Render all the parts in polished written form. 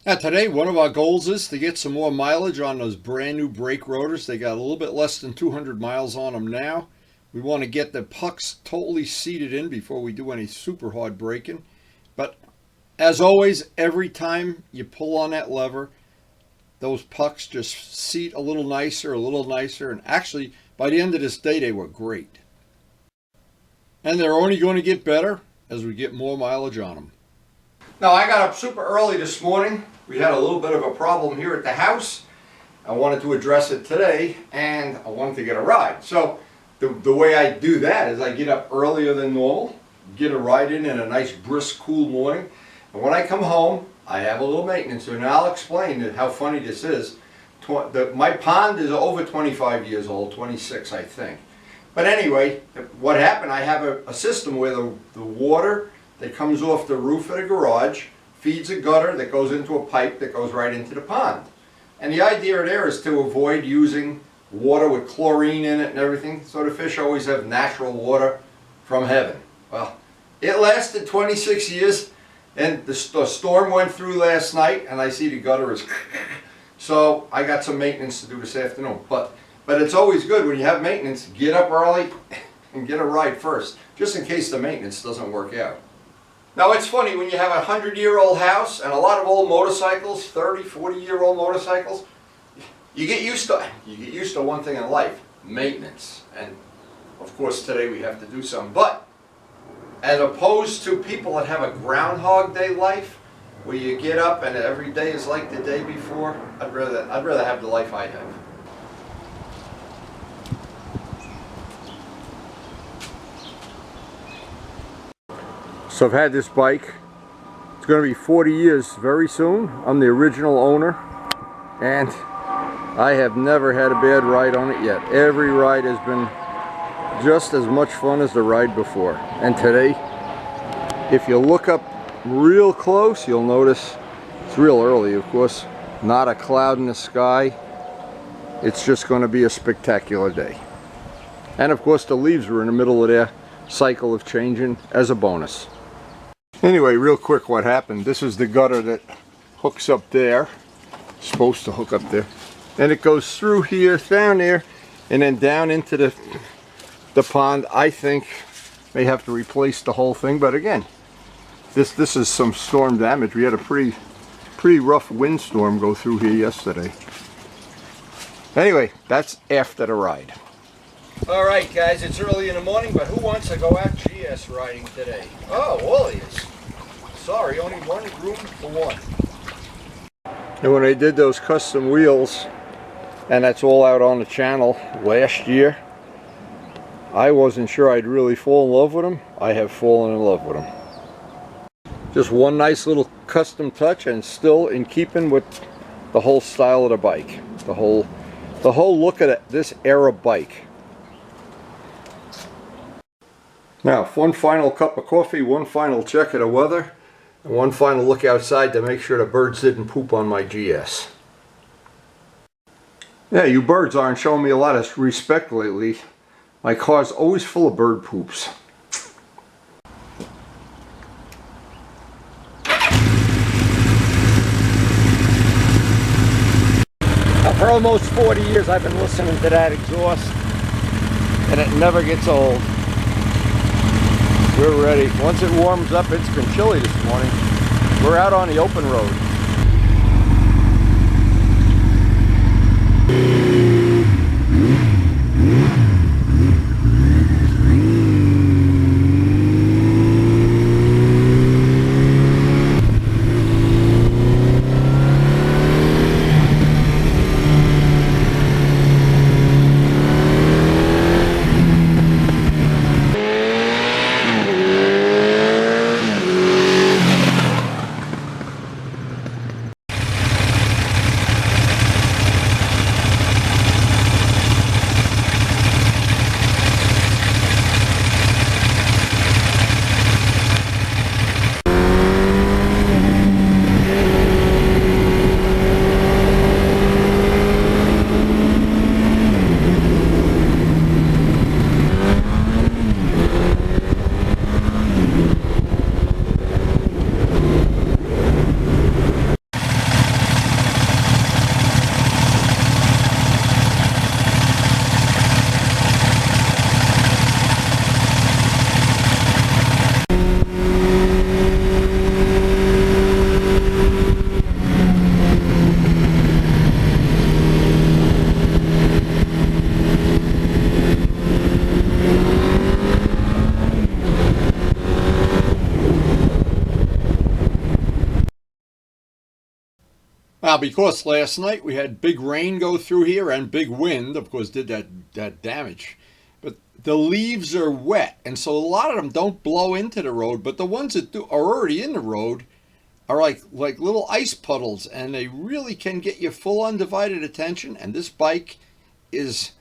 Now today, one of our goals is to get some more mileage on those brand new brake rotors. They got a little bit less than 200 miles on them now. We want to get the pucks totally seated in before we do any super hard braking. But as always, every time you pull on that lever, those pucks just seat a little nicer, and actually, by the end of this day, they were great. And they're only going to get better as we get more mileage on them. Now, I got up super early this morning. We had a little bit of a problem here at the house. I wanted to address it today, and I wanted to get a ride. So the way I do that is I get up earlier than normal, get a ride in a nice brisk cool morning, and when I come home I have a little maintenance, and I'll explain how funny this is. My pond is over 25 years old, 26 I think. But anyway, what happened, I have a system where the water that comes off the roof of the garage feeds a gutter that goes into a pipe that goes right into the pond. And the idea there is to avoid using water with chlorine in it and everything, so the fish always have natural water from heaven. Well, it lasted 26 years, and the storm went through last night, and I see the gutter is so I got some maintenance to do this afternoon. But it's always good when you have maintenance, get up early and get a ride first, just in case the maintenance doesn't work out. Now it's funny, when you have a 100-year-old house and a lot of old motorcycles, 30, 40-year-old motorcycles, you get used to one thing in life, maintenance. And of course today we have to do some. But as opposed to people that have a Groundhog Day life, where you get up and every day is like the day before, I'd rather have the life I have. So I've had this bike. It's going to be 40 years very soon. I'm the original owner, and I have never had a bad ride on it yet. Every ride has been just as much fun as the ride before. And today, if you look up real close, you'll notice it's real early, of course, not a cloud in the sky. It's just going to be a spectacular day. And of course the leaves were in the middle of their cycle of changing as a bonus. Anyway, real quick, what happened, this is the gutter that hooks up there, supposed to hook up there, and it goes through here, down there, and then down into the pond. I think may have to replace the whole thing, but again, this is some storm damage. We had a pretty rough windstorm go through here yesterday. Anyway, that's after the ride. Alright guys, it's early in the morning, but who wants to go out GS riding today? Oh, Wally's. Sorry, only one room for one. And when I did those custom wheels, and that's all out on the channel last year, I wasn't sure I'd really fall in love with them. I have fallen in love with them. Just one nice little custom touch, and still in keeping with the whole style of the bike. The whole look at this era bike. Now, one final cup of coffee, one final check of the weather, and one final look outside to make sure the birds didn't poop on my GS. Yeah, you birds aren't showing me a lot of respect lately. My car's always full of bird poops. Now, for almost 40 years I've been listening to that exhaust, and it never gets old. We're ready. Once it warms up, it's been chilly this morning. We're out on the open road. Now, because last night we had big rain go through here and big wind, of course, did that damage. But the leaves are wet, and so a lot of them don't blow into the road. But the ones that are already in the road are like little ice puddles, and they really can get your full undivided attention. And this bike is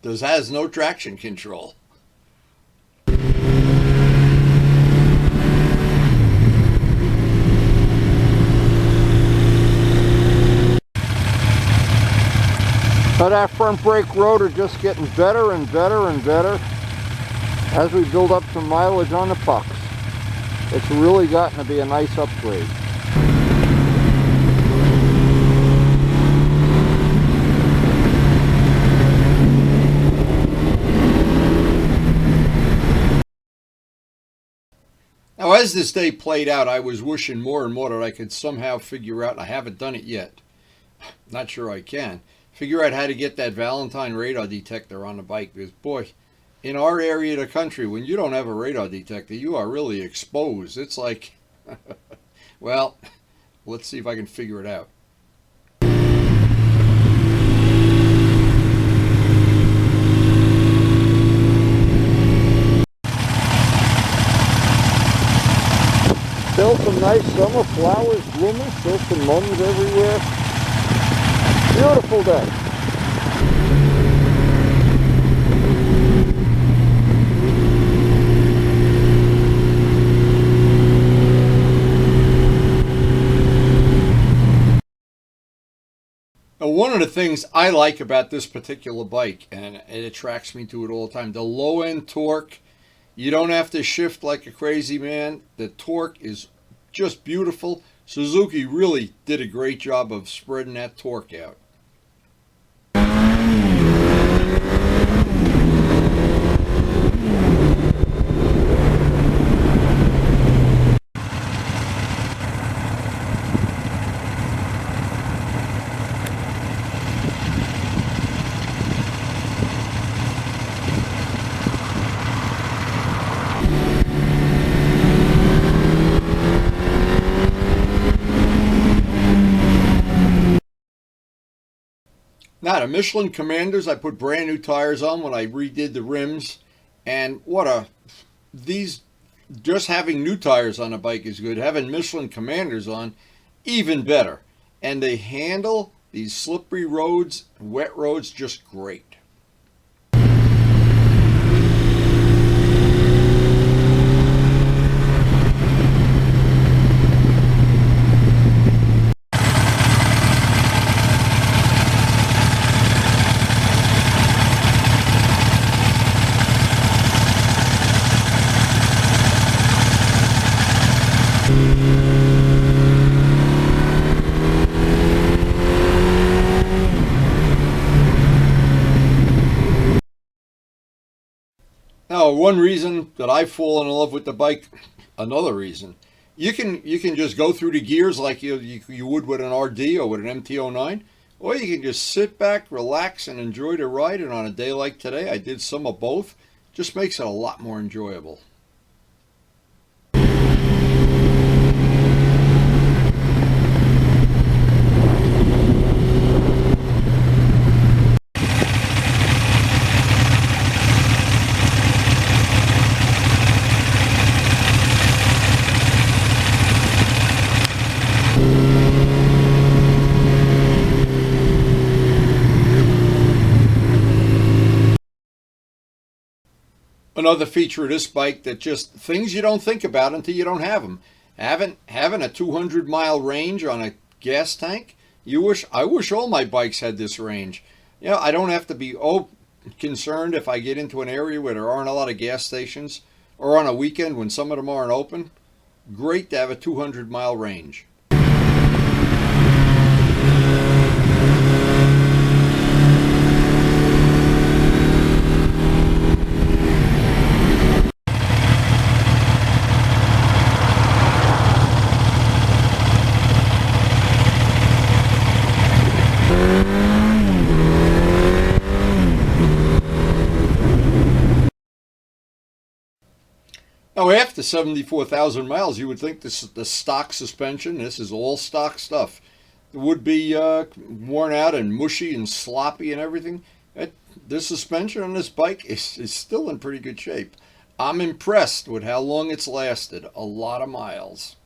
has no traction control. So that front brake rotor just getting better and better and better as we build up some mileage on the pucks. It's really gotten to be a nice upgrade. Now, as this day played out, I was wishing more and more that I could somehow figure out, and I haven't done it yet, not sure I can, figure out how to get that Valentine radar detector on the bike. Because, boy, in our area of the country, when you don't have a radar detector, you are really exposed. It's like, well, let's see if I can figure it out. Still some nice summer flowers blooming, still some mums everywhere. Beautiful day. Now, one of the things I like about this particular bike, and it attracts me to it all the time, the low end torque. You don't have to shift like a crazy man. The torque is just beautiful. Suzuki really did a great job of spreading that torque out. Now, the Michelin Commanders, I put brand new tires on when I redid the rims, and these, just having new tires on a bike is good. Having Michelin Commanders on, even better. And they handle these slippery roads, wet roads, just great. Now, one reason that I've fallen in love with the bike, another reason, you can just go through the gears like you would with an RD or with an MT-09, or you can just sit back, relax, and enjoy the ride. And on a day like today, I did some of both. Just makes it a lot more enjoyable. Another feature of this bike that just things you don't think about until you don't have them. Having a 200-mile range on a gas tank. I wish all my bikes had this range. You know, I don't have to be concerned if I get into an area where there aren't a lot of gas stations, or on a weekend when some of them aren't open. Great to have a 200-mile range. Now, after 74,000 miles, you would think this is the stock suspension. This is all stock stuff. would be worn out and mushy and sloppy and everything. The suspension on this bike is still in pretty good shape. I'm impressed with how long it's lasted. A lot of miles.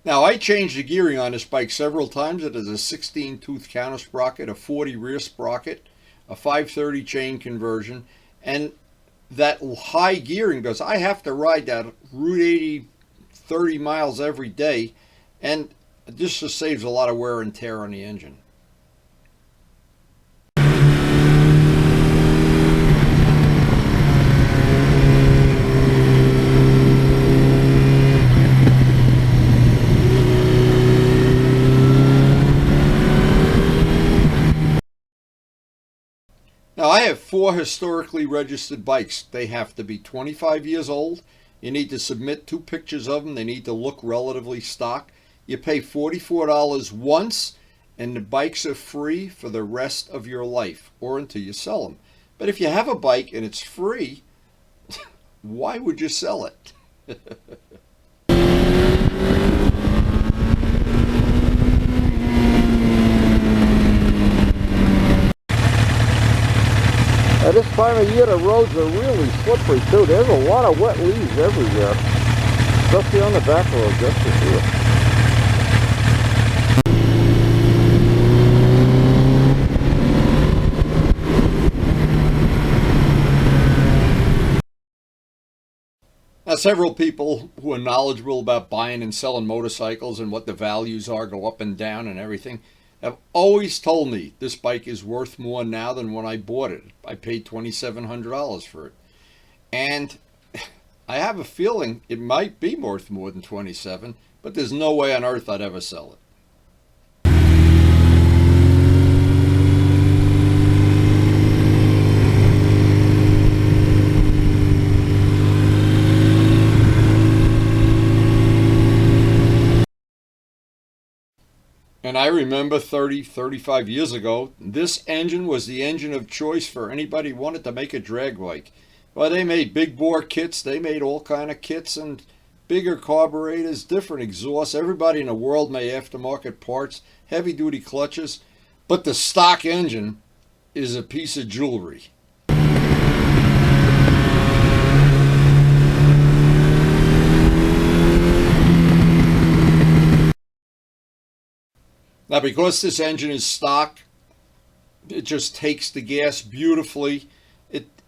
Now, I changed the gearing on this bike several times. It is a 16-tooth counter sprocket, a 40 rear sprocket, a 530 chain conversion, and that high gearing, because I have to ride that Route 80 30 miles every day, and this just saves a lot of wear and tear on the engine. Now, I have 4 historically registered bikes. They have to be 25 years old. You need to submit 2 pictures of them. They need to look relatively stock. You pay $44 once, and the bikes are free for the rest of your life, or until you sell them. But if you have a bike and it's free, why would you sell it? At this time of year, the roads are really slippery too. There's a lot of wet leaves everywhere, especially on the back road, just to see it. Now, several people who are knowledgeable about buying and selling motorcycles and what the values are, go up and down and everything, have always told me this bike is worth more now than when I bought it. I paid $2,700 for it. And I have a feeling it might be worth more than $27,000, but there's no way on earth I'd ever sell it. And I remember 35 years ago, this engine was the engine of choice for anybody who wanted to make a drag bike. Well, they made big bore kits, they made all kind of kits and bigger carburetors, different exhausts. Everybody in the world made aftermarket parts, heavy duty clutches, but the stock engine is a piece of jewelry. Now, because this engine is stock, it just takes the gas beautifully.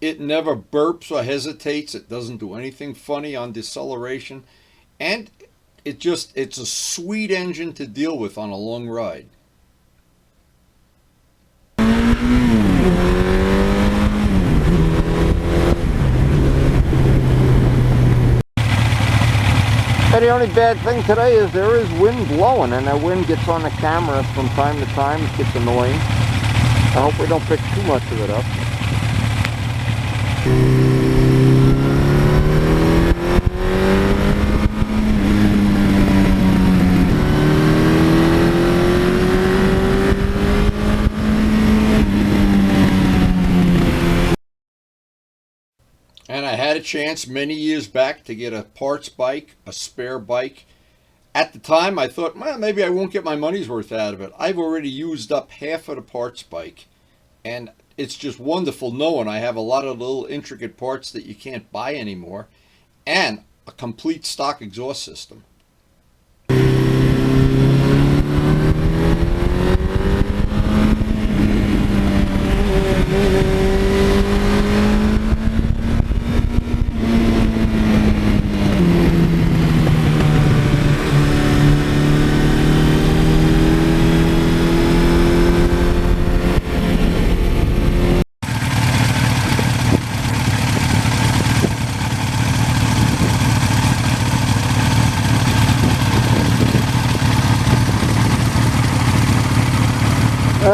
It never burps or hesitates. It doesn't do anything funny on deceleration. And it's a sweet engine to deal with on a long ride. And the only bad thing today is there is wind blowing, and that wind gets on the camera from time to time. It gets annoying. I hope we don't pick too much of it up. And I had a chance many years back to get a parts bike, a spare bike. At the time, I thought, well, maybe I won't get my money's worth out of it. I've already used up half of the parts bike. And it's just wonderful knowing I have a lot of little intricate parts that you can't buy anymore, and a complete stock exhaust system.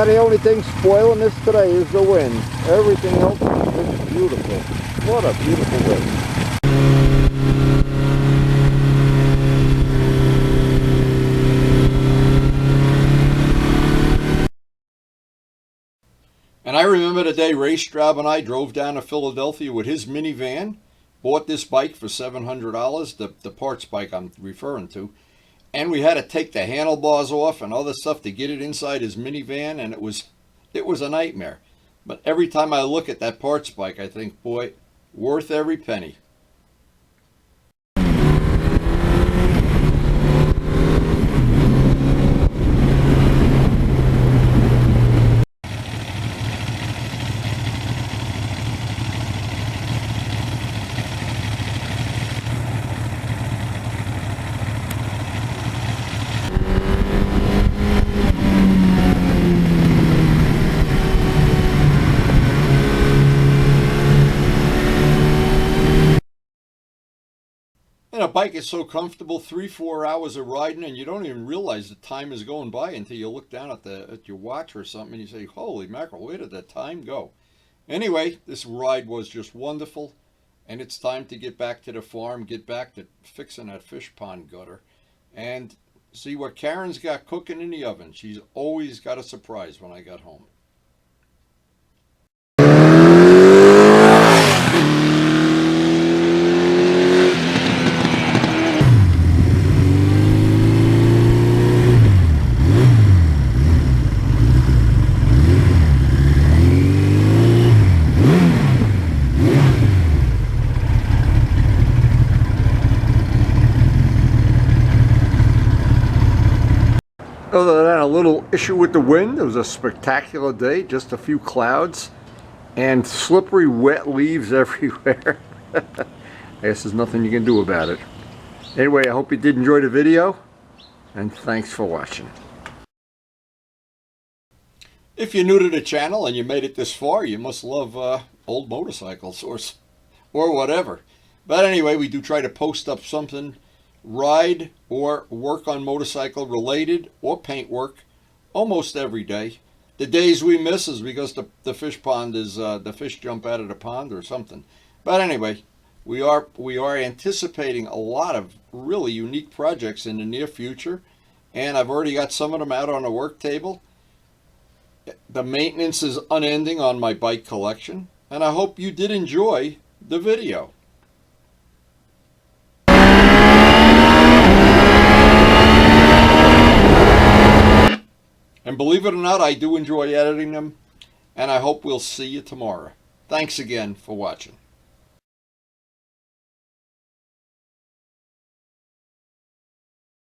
the only thing spoiling this today is the wind. Everything else is just beautiful. What a beautiful wind. And I remember the day Ray Straub and I drove down to Philadelphia with his minivan, bought this bike for $700, the parts bike I'm referring to, and we had to take the handlebars off and other stuff to get it inside his minivan, and it was a nightmare. But every time I look at that parts bike, I think, boy, worth every penny. And a bike is so comfortable, 3-4 hours of riding, and you don't even realize the time is going by until you look down at your watch or something and you say, holy mackerel, where did that time go? Anyway, this ride was just wonderful, and it's time to get back to the farm, get back to fixing that fish pond gutter, and see what Karen's got cooking in the oven. She's always got a surprise when I got home. Other than a little issue with the wind, it was a spectacular day, just a few clouds and slippery wet leaves everywhere. I guess there's nothing you can do about it. Anyway, I hope you did enjoy the video, and thanks for watching. If you're new to the channel and you made it this far, you must love old motorcycles or whatever. But anyway, we do try to post up something, ride or work on motorcycle related or paint work almost every day. The days we miss is because the fish pond is the fish jump out of the pond or something. But anyway, we are anticipating a lot of really unique projects in the near future, and I've already got some of them out on the work table. The maintenance is unending on my bike collection, and I hope you did enjoy the video. And believe it or not, I do enjoy editing them, and I hope we'll see you tomorrow. Thanks again for watching.